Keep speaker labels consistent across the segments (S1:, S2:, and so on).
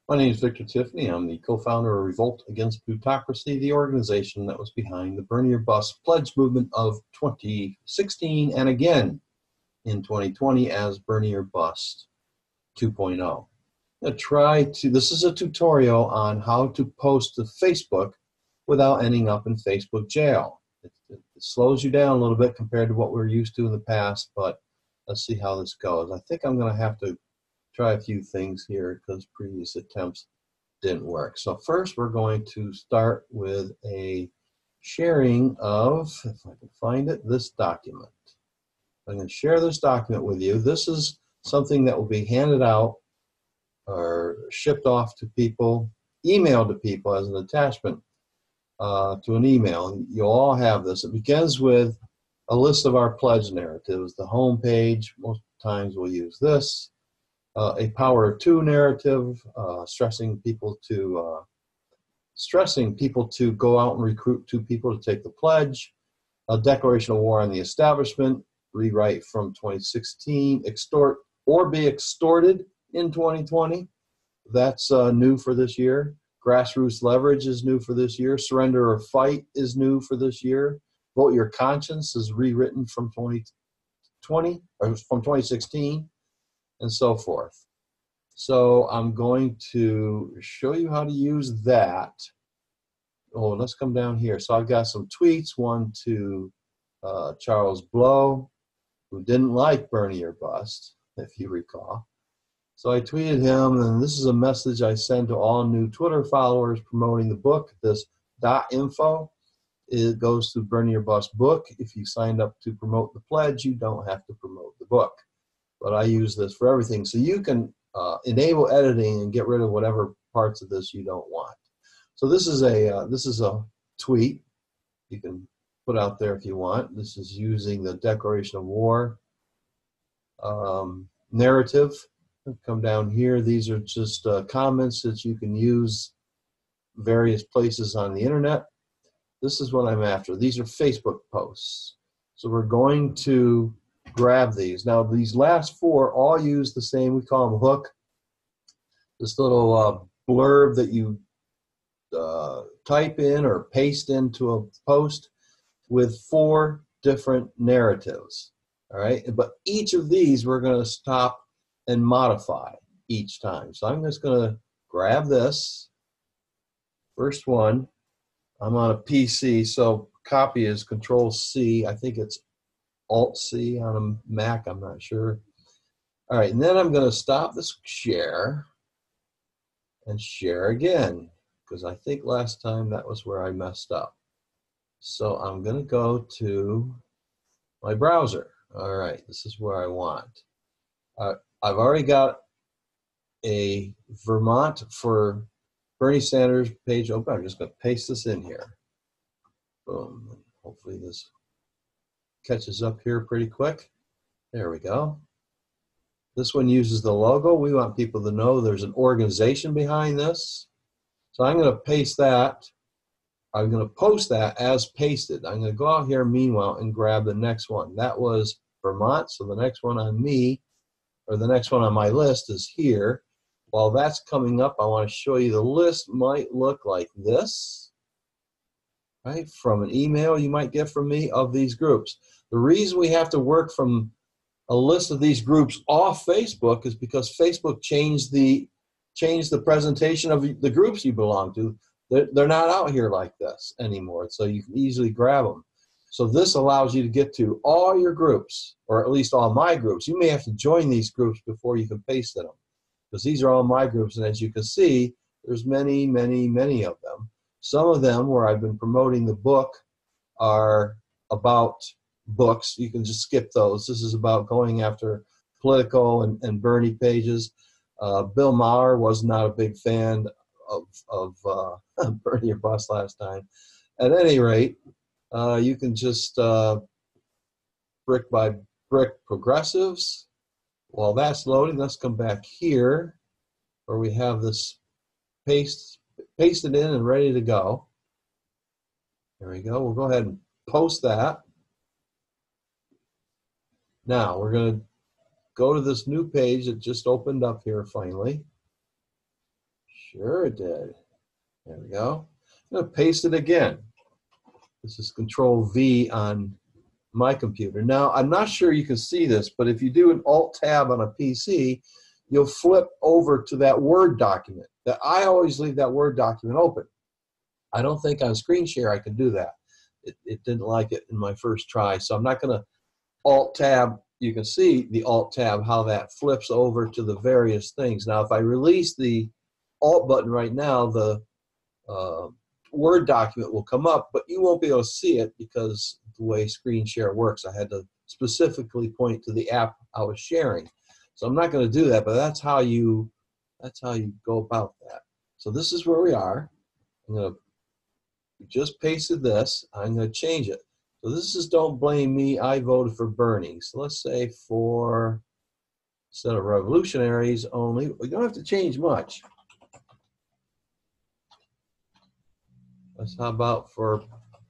S1: My name is Victor Tiffany. I'm the co-founder of Revolt Against Plutocracy, the organization that was behind the Bernie or Bust pledge movement of 2016 and again in 2020 as Bernie or Bust 2.0. This is a tutorial on how to post to Facebook without ending up in Facebook jail. It slows you down a little bit compared to what we're used to in the past, but let's see how this goes. I think I'm going to have to try a few things here because previous attempts didn't work. So first we're going to start with a sharing of, if I can find it, this document. I'm going to share this document with you. This is something that will be handed out or shipped off to people, emailed to people as an attachment to an email. You'll all have this. It begins with a list of our pledge narratives. The home page, most times we'll use this. A power of two narrative, stressing people to go out and recruit two people to take the pledge. A declaration of war on the establishment, rewrite from 2016, extort or be extorted in 2020. That's new for this year. Grassroots leverage is new for this year. Surrender or fight is new for this year. Vote your conscience is rewritten from 2020 or from 2016. And so forth. So I'm going to show you how to use that. Oh, let's come down here. So I've got some tweets, one to Charles Blow, who didn't like Bernie or Bust, if you recall. So I tweeted him, and this is a message I send to all new Twitter followers promoting the book, this .info. It goes to Bernie or Bust book. If you signed up to promote the pledge, you don't have to promote the book. But I use this for everything. So you can enable editing and get rid of whatever parts of this you don't want. So this is a tweet you can put out there if you want. This is using the Declaration of War narrative. Come down here. These are just comments that you can use various places on the internet. This is what I'm after. These are Facebook posts. So we're going to grab these. Now these last four all use the same, we call them hook. This little blurb that you type in or paste into a post with four different narratives. All right, but each of these we're going to stop and modify each time. So I'm just going to grab this first one. I'm on a PC, so copy is Control-C. I think it's Alt-C on a Mac, I'm not sure. All right, and then I'm going to stop this share and share again, because I think last time that was where I messed up. So I'm going to go to my browser. All right, this is where I want. I've already got a Vermont for Bernie Sanders page open. I'm just going to paste this in here. Boom. Hopefully this catches up here pretty quick. There we go. This one uses the logo. We want people to know there's an organization behind this. So I'm going to paste that. I'm going to post that as pasted. I'm going to go out here meanwhile and grab the next one. That was Vermont. So the next one on me, or the next one on my list is here. While that's coming up, I want to show you the list might look like this. Right, from an email you might get from me of these groups. The reason we have to work from a list of these groups off Facebook is because Facebook changed the presentation of the groups you belong to. They're not out here like this anymore, so you can easily grab them. So this allows you to get to all your groups, or at least all my groups. You may have to join these groups before you can paste in them, because these are all my groups, and as you can see, there's many, many, many of them. Some of them where I've been promoting the book are about books. You can just skip those. This is about going after political and Bernie pages. Bill Maher was not a big fan of Bernie or Bust last time. At any rate, you can just brick by brick progressives. While that's loading, let's come back here where we have this pasted in and ready to go. There we go. We'll go ahead and post that. Now we're going to go to this new page that just opened up here finally. Sure it did. There we go. I'm going to paste it again. This is Control V on my computer. Now, I'm not sure you can see this, but if you do an Alt-Tab on a PC, you'll flip over to that Word document. That I always leave that Word document open. I don't think on screen share I can do that. It didn't like it in my first try, so I'm not going to Alt-Tab. You can see the Alt-Tab, how that flips over to the various things. Now, if I release the Alt button right now, the Word document will come up, but you won't be able to see it because the way screen share works. I had to specifically point to the app I was sharing. So I'm not going to do that, but that's how you go about that. So this is where we are. I'm going to just pasted this. I'm going to change it. So this is Don't Blame Me, I voted for Bernie. So let's say for, instead of revolutionaries only, we don't have to change much. Let's, how about for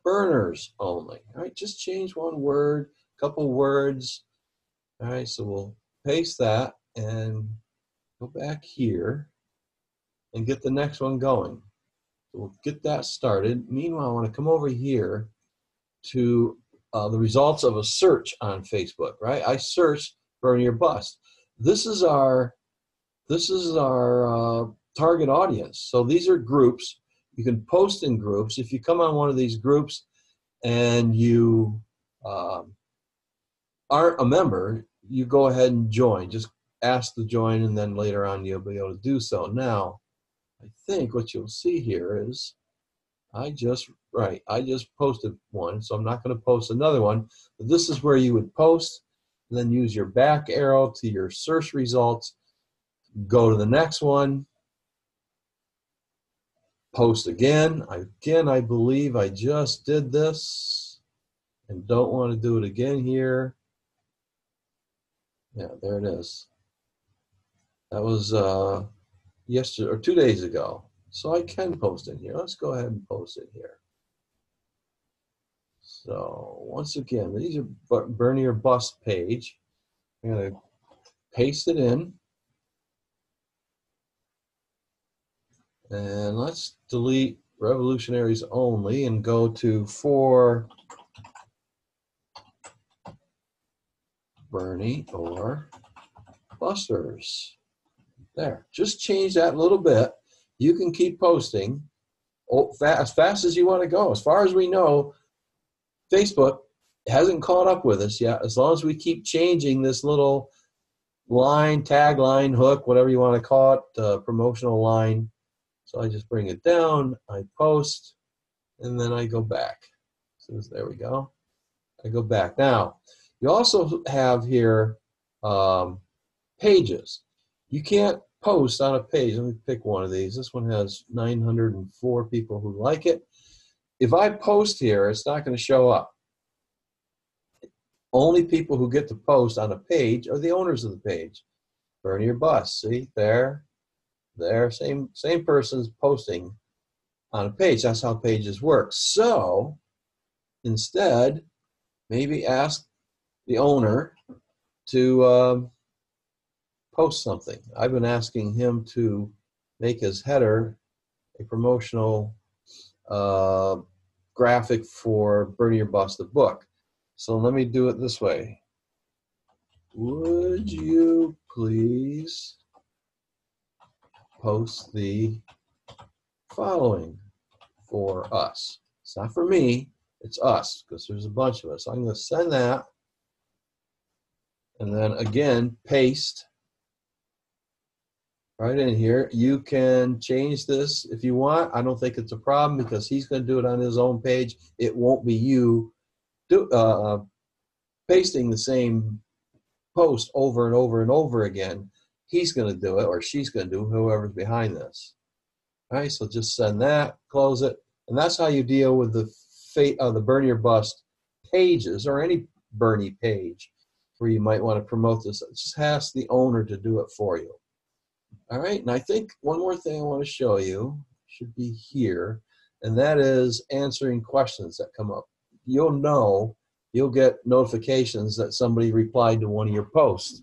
S1: burners only? All right, just change one word, couple words. All right, so we'll paste that and go back here and get the next one going. So we'll get that started. Meanwhile, I want to come over here to the results of a search on Facebook, right? I searched Bernie or Bust. This is our target audience. So these are groups. You can post in groups. If you come on one of these groups and you aren't a member, you go ahead and join. Just ask to join, and then later on you'll be able to do so. Now, I think what you'll see here is I just posted one, so I'm not going to post another one. But this is where you would post, and then use your back arrow to your search results. Go to the next one. Post again. I believe I just did this and don't want to do it again here. Yeah, there it is. That was yesterday or 2 days ago. So I can post in here. Let's go ahead and post it here. So once again, these are Bernie or Bust page. I'm going to paste it in. And let's delete revolutionaries only and go to for Bernie or Busters. There, just change that a little bit. You can keep posting as fast as you want to go. As far as we know, Facebook hasn't caught up with us yet. As long as we keep changing this little line, tagline, hook, whatever you want to call it, promotional line. So I just bring it down, I post, and then I go back. So there we go. I go back. Now, you also have here pages. You can't post on a page. Let me pick one of these. This one has 904 people who like it. If I post here, it's not going to show up. Only people who get to post on a page are the owners of the page. Bernie or Bust. See, there, same person's posting on a page. That's how pages work. So instead, maybe ask the owner to post something. I've been asking him to make his header a promotional graphic for Bernie or Bust the book. So let me do it this way. Would you please post the following for us? It's not for me, it's us, because there's a bunch of us. I'm going to send that, and then again, paste right in here. You can change this if you want. I don't think it's a problem because he's going to do it on his own page. It won't be you pasting the same post over and over and over again. He's going to do it, or she's going to do it, whoever's behind this. All right, so just send that, close it, and that's how you deal with the Bernie or Bust pages, or any Bernie page where you might want to promote this. Just ask the owner to do it for you. All right, and I think one more thing I want to show you should be here, and that is answering questions that come up. You'll get notifications that somebody replied to one of your posts.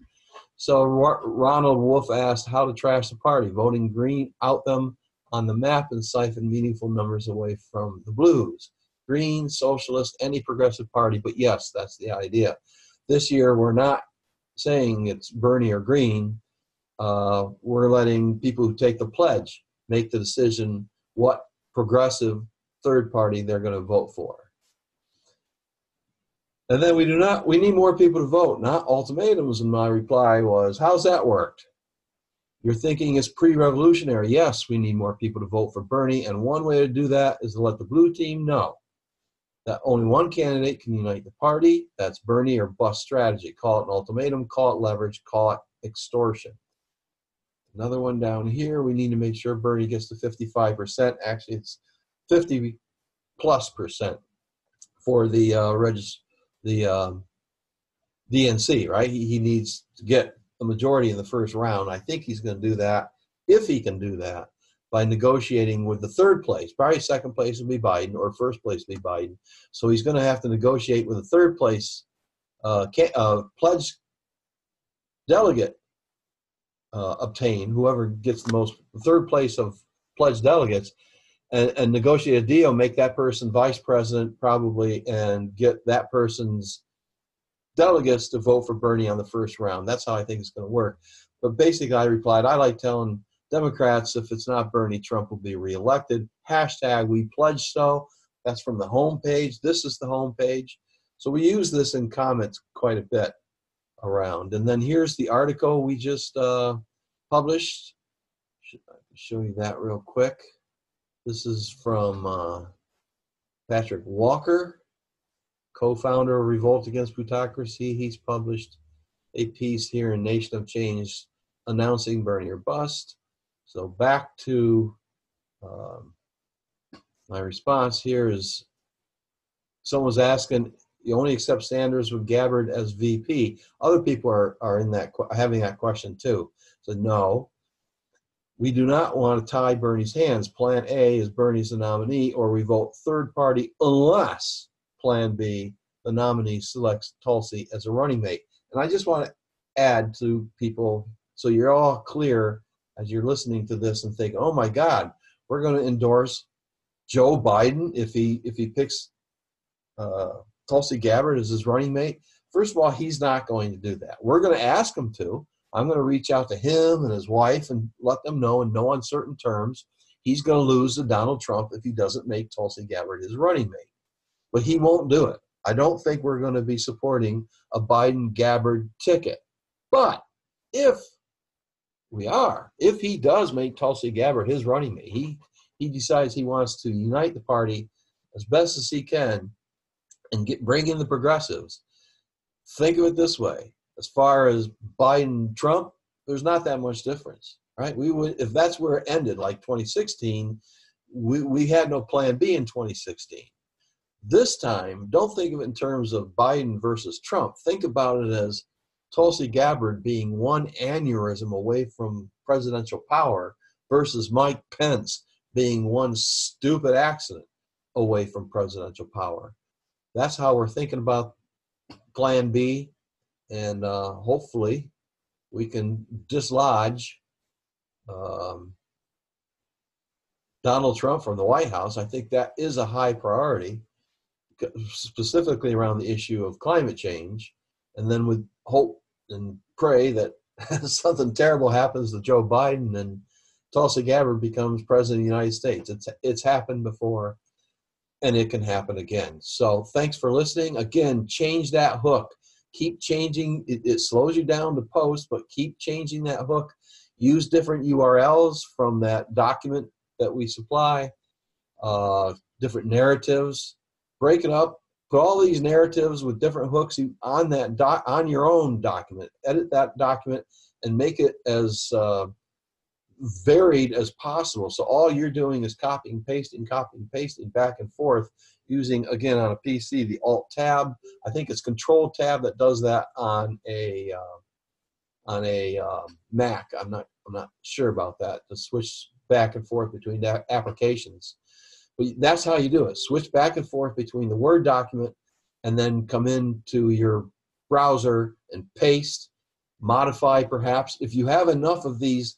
S1: So Ronald Wolf asked how to trash the party. Voting green, out them. on the map and siphon meaningful numbers away from the blues. Green, socialist, any progressive party, but yes, that's the idea. This year, we're not saying it's Bernie or Green. We're letting people who take the pledge make the decision what progressive third party they're going to vote for. And then we need more people to vote, not ultimatums. And my reply was, how's that worked? You're thinking it's pre-revolutionary. Yes, we need more people to vote for Bernie. And one way to do that is to let the blue team know that only one candidate can unite the party. That's Bernie or bust strategy. Call it an ultimatum, call it leverage, call it extortion. Another one down here, we need to make sure Bernie gets to 55%. Actually, it's 50+% for the DNC, right? He needs to get a majority in the first round. I think he's going to do that, if he can do that, by negotiating with the third place. Probably second place will be Biden, or first place will be Biden. So he's going to have to negotiate with the third place pledge delegate obtain, whoever gets the third place of pledged delegates, and negotiate a deal, make that person vice president probably, and get that person's delegates to vote for Bernie on the first round. That's how I think it's going to work. But basically, I replied, I like telling Democrats, if it's not Bernie, Trump will be reelected. Hashtag we pledge so. That's from the homepage. This is the homepage. So we use this in comments quite a bit around. And then here's the article we just published. I can show you that real quick. This is from Patrick Walker, co-founder of Revolt Against Plutocracy. He's published a piece here in Nation of Change announcing Bernie or bust. So back to my response here is, someone's asking, you only accept Sanders with Gabbard as VP. Other people are in that having that question too. So no, we do not want to tie Bernie's hands. Plan A is Bernie's the nominee, or we vote third party unless Plan B, the nominee, selects Tulsi as a running mate. And I just want to add to people, so you're all clear as you're listening to this and think, oh my God, we're going to endorse Joe Biden if he picks Tulsi Gabbard as his running mate. First of all, he's not going to do that. We're going to ask him to. I'm going to reach out to him and his wife and let them know in no uncertain terms he's going to lose to Donald Trump if he doesn't make Tulsi Gabbard his running mate. But he won't do it. I don't think we're going to be supporting a Biden-Gabbard ticket. But if he does make Tulsi Gabbard his running mate, he decides he wants to unite the party as best as he can and bring in the progressives. Think of it this way. As far as Biden-Trump, there's not that much difference, right? We would, if that's where it ended, like 2016, we had no plan B in 2016. This time, don't think of it in terms of Biden versus Trump. Think about it as Tulsi Gabbard being one aneurysm away from presidential power versus Mike Pence being one stupid accident away from presidential power. That's how we're thinking about Plan B. And hopefully we can dislodge Donald Trump from the White House. I think that is a high priority, specifically around the issue of climate change. And then we hope and pray that something terrible happens to Joe Biden and Tulsi Gabbard becomes president of the United States. It's happened before, and it can happen again. So thanks for listening. Again, change that hook. Keep changing. It slows you down to post, but keep changing that hook. Use different URLs from that document that we supply, different narratives. Break it up. Put all these narratives with different hooks on that on your own document. Edit that document and make it as varied as possible. So all you're doing is copying, pasting back and forth using, again, on a PC, the Alt tab. I think it's Control tab that does that on a Mac. I'm not sure about that, to switch back and forth between applications. But that's how you do it. Switch back and forth between the Word document and then come into your browser and paste, modify perhaps. If you have enough of these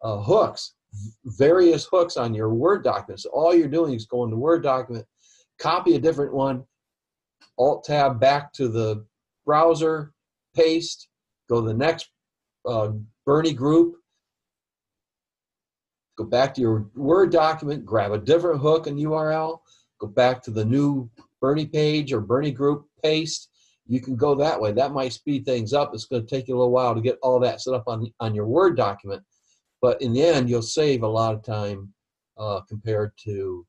S1: hooks, various hooks on your Word document. So all you're doing is go into Word document, copy a different one, Alt-Tab back to the browser, paste, go to the next Bernie group, go back to your Word document, grab a different hook and URL, go back to the new Bernie page or Bernie group, paste. You can go that way. That might speed things up. It's going to take you a little while to get all that set up on your Word document. But in the end, you'll save a lot of time compared to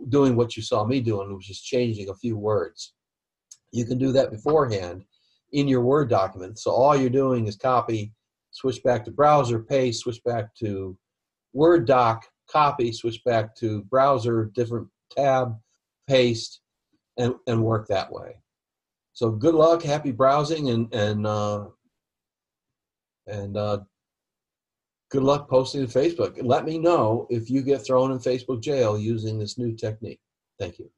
S1: doing what you saw me doing, which is changing a few words. You can do that beforehand in your Word document. So all you're doing is copy, switch back to browser, paste, switch back to Word doc, copy, switch back to browser, different tab, paste, and work that way. So good luck, happy browsing, and good luck posting to Facebook. And let me know if you get thrown in Facebook jail using this new technique. Thank you.